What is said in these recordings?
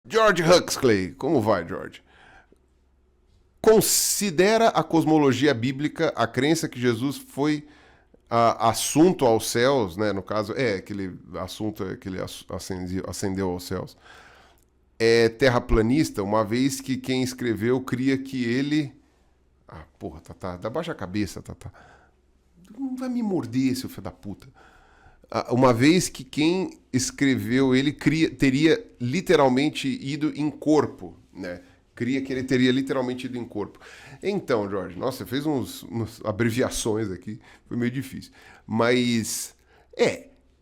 George Huxley, como vai, George? Considera a cosmologia bíblica a crença que Jesus foi assunto aos céus, né? No caso, aquele assunto que ele ascendeu aos céus. É terraplanista, uma vez que quem escreveu cria que ele... Ah, porra, Tatá, dá baixa a cabeça, Tatá. Não vai me morder, seu filho da puta. Uma vez que quem escreveu ele teria literalmente ido em corpo, né? Cria que ele teria literalmente ido em corpo. Então, Jorge, nossa, você fez umas abreviações aqui, foi meio difícil. Mas,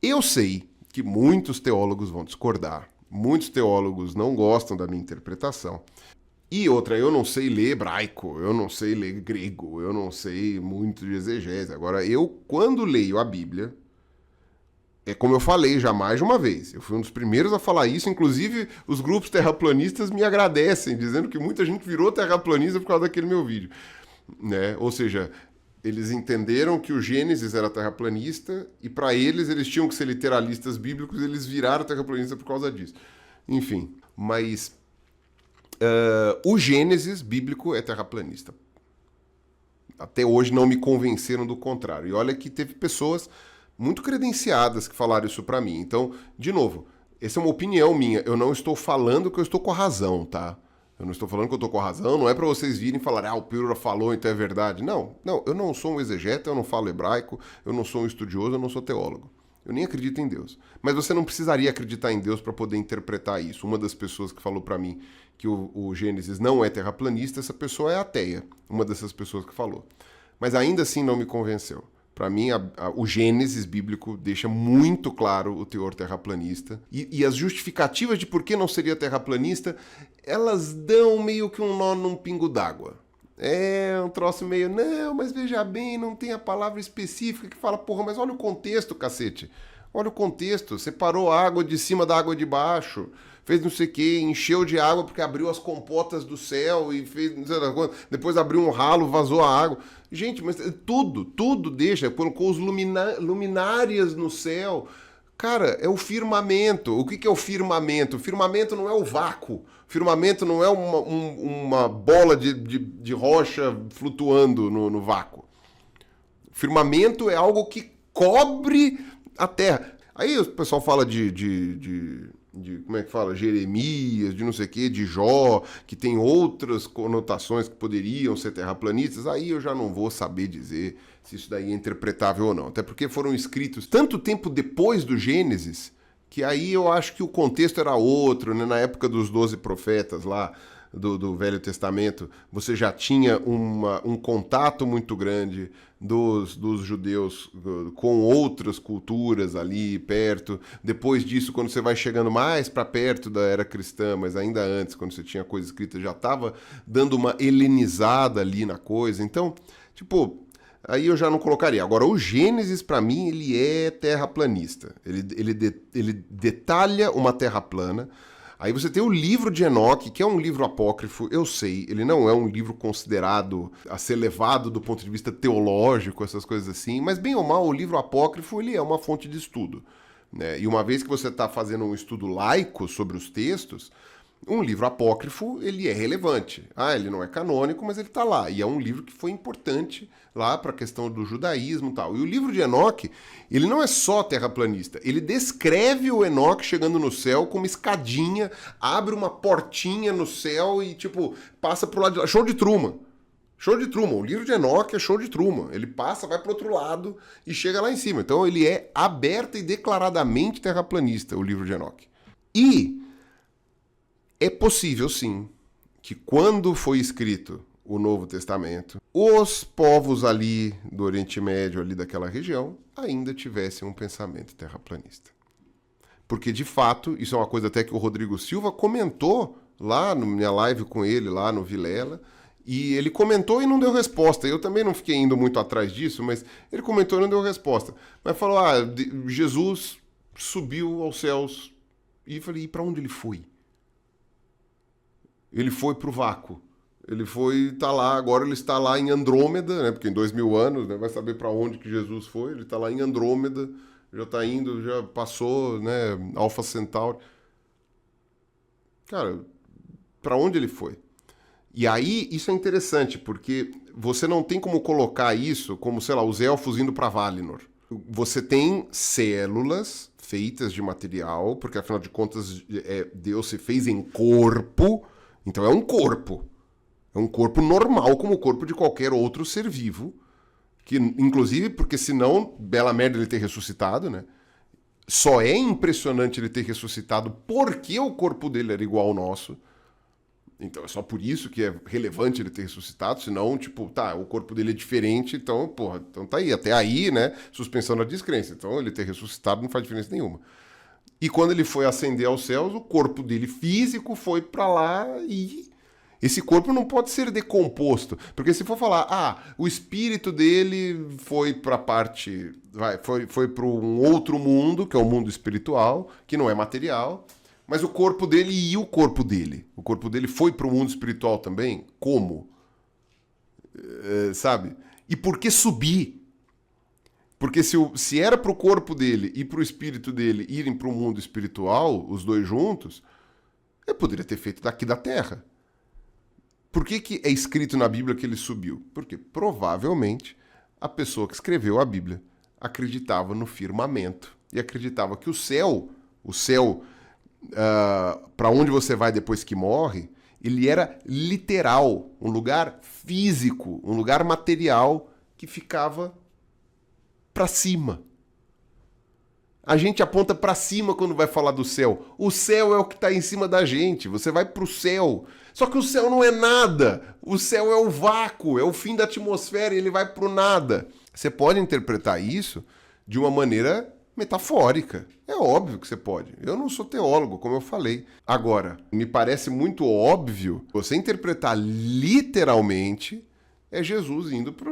eu sei que muitos teólogos vão discordar, muitos teólogos não gostam da minha interpretação. E outra, eu não sei ler hebraico, eu não sei ler grego, eu não sei muito de exegese. Agora, eu, quando leio a Bíblia... É como eu falei já mais de uma vez. Eu fui um dos primeiros a falar isso. Inclusive, os grupos terraplanistas me agradecem, dizendo que muita gente virou terraplanista por causa daquele meu vídeo. Né? Ou seja, eles entenderam que o Gênesis era terraplanista e para eles tinham que ser literalistas bíblicos, eles viraram terraplanistas por causa disso. Enfim, mas o Gênesis bíblico é terraplanista. Até hoje não me convenceram do contrário. E olha que teve pessoas... muito credenciadas que falaram isso pra mim. Então, de novo, essa é uma opinião minha. Eu não estou falando que eu estou com a razão, tá? Eu não estou falando que eu estou com a razão. Não é pra vocês virem e falarem, o Pílula falou, então é verdade. Não, eu não sou um exegeta, eu não falo hebraico, eu não sou um estudioso, eu não sou teólogo. Eu nem acredito em Deus. Mas você não precisaria acreditar em Deus para poder interpretar isso. Uma das pessoas que falou para mim que o Gênesis não é terraplanista, essa pessoa é ateia. Uma dessas pessoas que falou. Mas ainda assim não me convenceu. Para mim, o Gênesis bíblico deixa muito claro o teor terraplanista. E as justificativas de por que não seria terraplanista, elas dão meio que um nó num pingo d'água. É um troço meio, não, mas veja bem, não tem a palavra específica que fala, porra, mas olha o contexto, cacete. Olha o contexto, separou a água de cima da água de baixo, fez não sei o que, encheu de água porque abriu as compotas do céu e fez não sei quanto, depois abriu um ralo, vazou a água. Gente, mas tudo deixa, colocou os luminárias no céu. Cara, é o firmamento. O que é o firmamento? O firmamento não é o vácuo. O firmamento não é uma bola de rocha flutuando no vácuo. O firmamento é algo que cobre a terra. Aí o pessoal fala de como é que fala? Jeremias, de não sei o quê, de Jó, que tem outras conotações que poderiam ser terraplanistas. Aí eu já não vou saber dizer se isso daí é interpretável ou não. Até porque foram escritos tanto tempo depois do Gênesis, que aí eu acho que o contexto era outro, né? Na época dos 12 profetas lá, do Velho Testamento, você já tinha um contato muito grande dos judeus com outras culturas ali perto. Depois disso, quando você vai chegando mais para perto da era cristã, mas ainda antes, quando você tinha coisa escrita, já estava dando uma helenizada ali na coisa. Então, aí eu já não colocaria. Agora, o Gênesis, para mim, ele é terraplanista. Ele detalha uma terra plana. Aí você tem o livro de Enoque, que é um livro apócrifo, eu sei, ele não é um livro considerado a ser levado do ponto de vista teológico, essas coisas assim, mas bem ou mal, o livro apócrifo ele é uma fonte de estudo. Né? E uma vez que você está fazendo um estudo laico sobre os textos, um livro apócrifo, ele é relevante. Ele não é canônico, mas ele está lá. E é um livro que foi importante lá para a questão do judaísmo e tal. E o livro de Enoque, ele não é só terraplanista. Ele descreve o Enoque chegando no céu com uma escadinha, abre uma portinha no céu e, passa pro lado de lá. Show de Truman. Show de Truman. O livro de Enoque é show de Truman. Ele passa, vai pro outro lado e chega lá em cima. Então ele é aberta e declaradamente terraplanista, o livro de Enoque. E é possível, sim, que quando foi escrito o Novo Testamento, os povos ali do Oriente Médio, ali daquela região, ainda tivessem um pensamento terraplanista. Porque, de fato, isso é uma coisa até que o Rodrigo Silva comentou lá na minha live com ele, lá no Vilela, e ele comentou e não deu resposta. Eu também não fiquei indo muito atrás disso, mas ele comentou e não deu resposta. Mas falou, Jesus subiu aos céus. E eu falei, e para onde ele foi? Ele foi para o vácuo. Ele tá lá, agora ele está lá em Andrômeda, né? Porque em 2000 anos, né? Vai saber para onde que Jesus foi. Ele está lá em Andrômeda, já está indo, já passou, né? Alpha Centauri. Cara, para onde ele foi? E aí, isso é interessante, porque você não tem como colocar isso como, sei lá, os elfos indo para Valinor. Você tem células feitas de material, porque afinal de contas Deus se fez em corpo, então é um corpo. É um corpo normal, como o corpo de qualquer outro ser vivo. Que, inclusive, porque senão, bela merda ele ter ressuscitado, né? Só é impressionante ele ter ressuscitado porque o corpo dele era igual ao nosso. Então é só por isso que é relevante ele ter ressuscitado, senão, tipo, tá, o corpo dele é diferente, então, porra, então tá aí. Até aí, né, suspensão da descrença. Então ele ter ressuscitado não faz diferença nenhuma. E quando ele foi ascender aos céus, o corpo dele físico foi pra lá e esse corpo não pode ser decomposto. Porque se for falar, o espírito dele foi pra parte, foi para um outro mundo, que é o mundo espiritual, que não é material. Mas o corpo dele e o corpo dele? O corpo dele foi para o mundo espiritual também? Como? Sabe? E por que subir? Porque se era para o corpo dele e para o espírito dele irem para o mundo espiritual, os dois juntos, eu poderia ter feito daqui da Terra. Por que é escrito na Bíblia que ele subiu? Porque provavelmente a pessoa que escreveu a Bíblia acreditava no firmamento e acreditava que o céu para onde você vai depois que morre, ele era literal, um lugar físico, um lugar material que ficava para cima. A gente aponta para cima quando vai falar do céu. O céu é o que está em cima da gente. Você vai para o céu. Só que o céu não é nada. O céu é o vácuo, é o fim da atmosfera e ele vai para o nada. Você pode interpretar isso de uma maneira metafórica. É óbvio que você pode. Eu não sou teólogo, como eu falei. Agora, me parece muito óbvio você interpretar literalmente é Jesus indo para,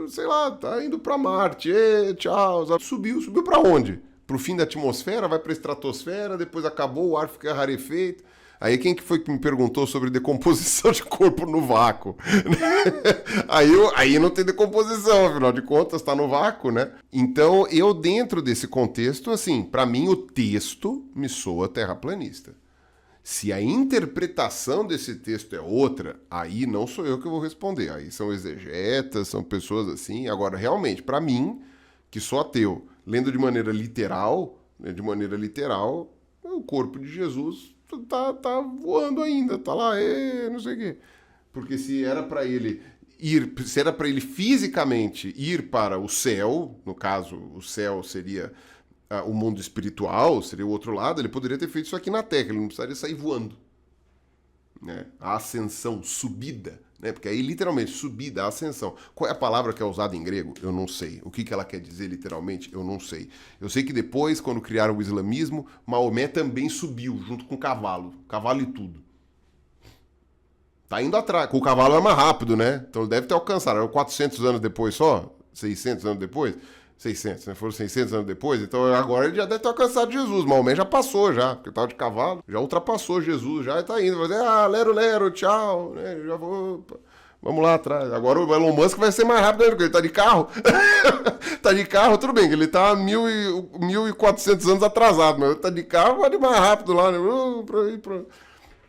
sei lá, tá indo para Marte. Tchau. Subiu para onde? Para o fim da atmosfera, vai para a estratosfera, depois acabou, o ar fica rarefeito. Aí quem que foi que me perguntou sobre decomposição de corpo no vácuo? aí não tem decomposição, afinal de contas, está no vácuo, né? Então, eu dentro desse contexto, assim, para mim o texto me soa terraplanista. Se a interpretação desse texto é outra, aí não sou eu que vou responder. Aí são exegetas, são pessoas assim. Agora, realmente, para mim, que sou ateu, lendo de maneira literal, né, o corpo de Jesus tá voando ainda, tá lá, não sei o quê. Porque se era para ele fisicamente ir para o céu, no caso, o céu seria o mundo espiritual, seria o outro lado, ele poderia ter feito isso aqui na Terra, ele não precisaria sair voando. Né? A ascensão, subida, né? Porque aí literalmente subida, a ascensão. Qual é a palavra que é usada em grego? Eu não sei. O que ela quer dizer literalmente? Eu não sei. Eu sei que depois, quando criaram o islamismo, Maomé também subiu junto com o cavalo e tudo. Tá indo atrás. Com o cavalo é mais rápido, né? Então ele deve ter alcançado. Era 400 anos depois só? 600 anos depois? 600, né? Foram 600 anos depois, então agora ele já deve ter alcançado Jesus. Maomé já passou, porque estava de cavalo, já ultrapassou Jesus, já está indo. Vai dizer, lero, tchau, né? Já vou. Vamos lá atrás. Agora o Elon Musk vai ser mais rápido ainda, porque ele tá de carro. Tá de carro, tudo bem, que ele tá 1.400 anos atrasado, mas ele tá de carro, vai de mais rápido lá, né?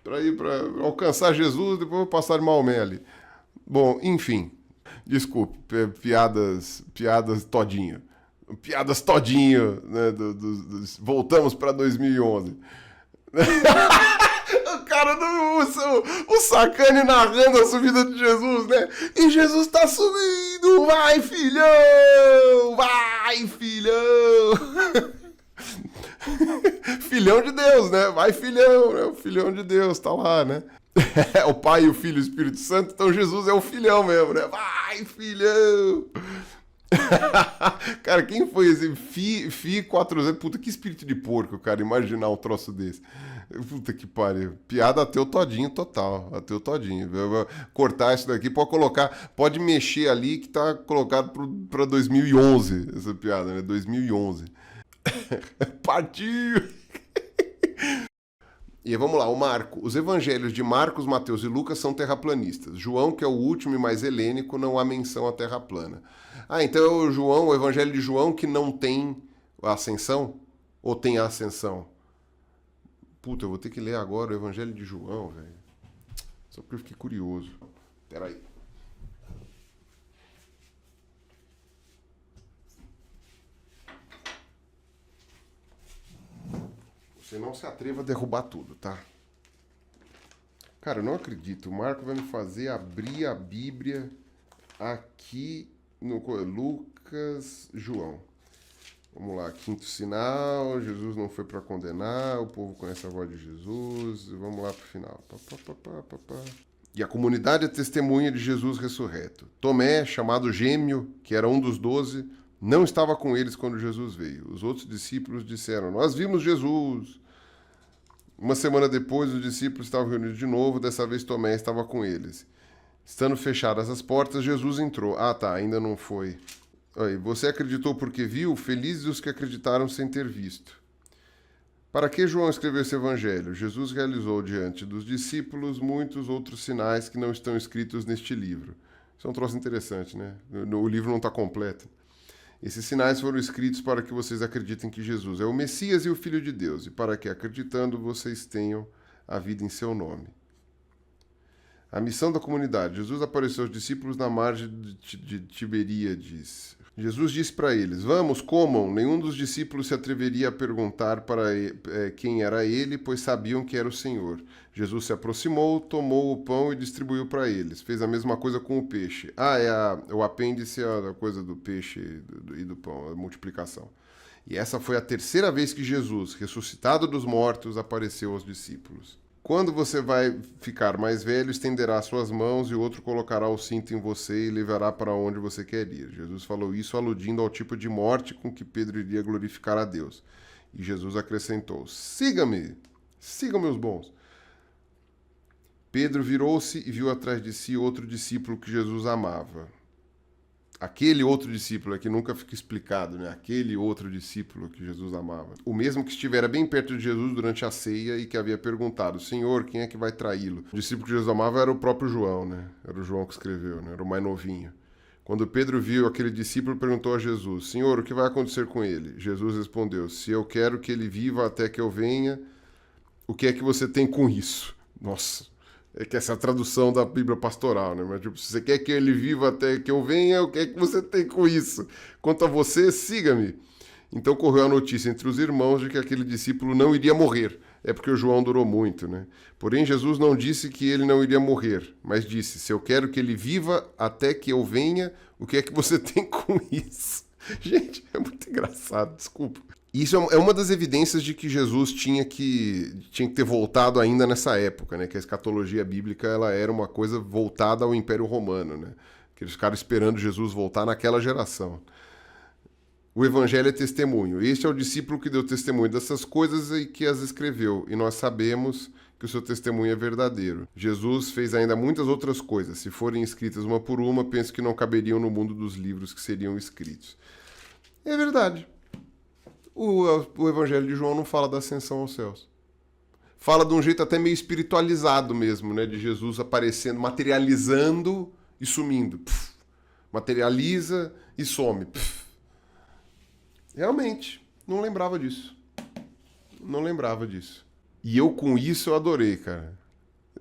Pra ir pra alcançar Jesus, depois passar de Maomé ali. Bom, enfim. Desculpe, piadas todinho. Piadas todinho, né? Voltamos para 2011. O cara, o Sacani narrando a subida de Jesus, né? E Jesus tá subindo! Vai, filhão! Vai, filhão! Filhão de Deus, né? Vai, filhão, né? O filhão de Deus tá lá, né? O Pai, o Filho e o Espírito Santo, então Jesus é o filhão mesmo, né? Vai, filhão! Cara, quem foi esse Fi 400? Puta, que espírito de porco, cara, imaginar um troço desse. Puta que pariu. Piada ateu todinho, total. Ateu todinho. Cortar isso daqui, pode mexer ali que tá colocado pra 2011, essa piada, né? 2011. Partiu! E vamos lá, o Marco. Os evangelhos de Marcos, Mateus e Lucas são terraplanistas. João, que é o último e mais helênico, não há menção à terra plana. Então é o evangelho de João que não tem a ascensão? Ou tem a ascensão? Puta, eu vou ter que ler agora o Evangelho de João, velho. Só porque eu fiquei curioso. Peraí. Você não se atreva a derrubar tudo, tá? Cara, eu não acredito. O Marco vai me fazer abrir a Bíblia aqui no Lucas, João. Vamos lá, quinto sinal, Jesus não foi para condenar, o povo conhece a voz de Jesus, vamos lá para o final. E a comunidade é testemunha de Jesus ressurreto. Tomé, chamado Gêmeo, que era um dos 12, não estava com eles quando Jesus veio. Os outros discípulos disseram, nós vimos Jesus. Uma semana depois, os discípulos estavam reunidos de novo, dessa vez Tomé estava com eles. Estando fechadas as portas, Jesus entrou. Ah, tá, ainda não foi. Aí, você acreditou porque viu? Felizes os que acreditaram sem ter visto. Para que João escreveu esse evangelho? Jesus realizou diante dos discípulos muitos outros sinais que não estão escritos neste livro. Isso é um troço interessante, né? O livro não está completo. Esses sinais foram escritos para que vocês acreditem que Jesus é o Messias e o Filho de Deus, e para que, acreditando, vocês tenham a vida em seu nome. A missão da comunidade. Jesus apareceu aos discípulos na margem de Tiberíades. Jesus disse para eles, vamos, comam. Nenhum dos discípulos se atreveria a perguntar para quem era ele, pois sabiam que era o Senhor. Jesus se aproximou, tomou o pão e distribuiu para eles. Fez a mesma coisa com o peixe. O apêndice é a coisa do peixe e do pão, a multiplicação. E essa foi a terceira vez que Jesus, ressuscitado dos mortos, apareceu aos discípulos. Quando você vai ficar mais velho, estenderá suas mãos e outro colocará o cinto em você e levará para onde você quer ir. Jesus falou isso aludindo ao tipo de morte com que Pedro iria glorificar a Deus. E Jesus acrescentou, siga-me, sigam meus bons. Pedro virou-se e viu atrás de si outro discípulo que Jesus amava. Aquele outro discípulo é que nunca fica explicado, né? Aquele outro discípulo que Jesus amava. O mesmo que estivera bem perto de Jesus durante a ceia e que havia perguntado, Senhor, quem é que vai traí-lo? O discípulo que Jesus amava era o próprio João, né? Era o João que escreveu, né? Era o mais novinho. Quando Pedro viu aquele discípulo, perguntou a Jesus, Senhor, o que vai acontecer com ele? Jesus respondeu, se eu quero que ele viva até que eu venha, o que é que você tem com isso? Nossa! É que essa é a tradução da Bíblia pastoral, né? Mas, tipo, se você quer que ele viva até que eu venha, o que é que você tem com isso? Quanto a você, siga-me. Então correu a notícia entre os irmãos de que aquele discípulo não iria morrer. É porque o João durou muito, né? Porém, Jesus não disse que ele não iria morrer, mas disse, se eu quero que ele viva até que eu venha, o que é que você tem com isso? Gente, é muito engraçado, desculpa. Isso é uma das evidências de que Jesus tinha que ter voltado ainda nessa época, né? Que a escatologia bíblica ela era uma coisa voltada ao Império Romano, né? Que eles ficaram esperando Jesus voltar naquela geração. O Evangelho é testemunho. Este é o discípulo que deu testemunho dessas coisas e que as escreveu. E nós sabemos que o seu testemunho é verdadeiro. Jesus fez ainda muitas outras coisas. Se forem escritas uma por uma, penso que não caberiam no mundo dos livros que seriam escritos. É verdade. O Evangelho de João não fala da ascensão aos céus. Fala de um jeito até meio espiritualizado mesmo, né? De Jesus aparecendo, materializando e sumindo. Pff. Materializa e some. Pff. Realmente, não lembrava disso. Não lembrava disso. E eu com isso eu adorei, cara.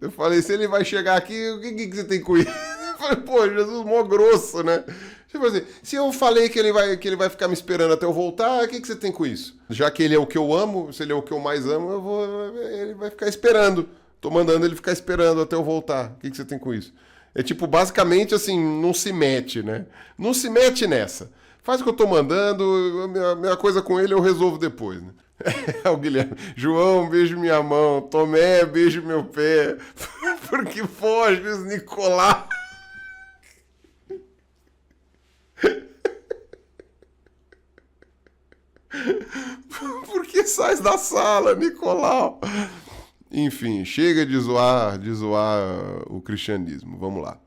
Eu falei, se ele vai chegar aqui, o que você tem com isso? Eu falei, pô, Jesus mó grosso, né? Tipo assim, se eu falei que ele vai ficar me esperando até eu voltar, o que você tem com isso? Já que ele é o que eu amo, se ele é o que eu mais amo, ele vai ficar esperando. Tô mandando ele ficar esperando até eu voltar. O que você tem com isso? É tipo, basicamente assim, não se mete, né? Não se mete nessa. Faz o que eu tô mandando, a minha coisa com ele eu resolvo depois, né? O Guilherme, João, beijo minha mão. Tomé, beijo meu pé. Porque foges, Nicolau. Por que sais da sala, Nicolau? Enfim, chega de zoar o cristianismo. Vamos lá.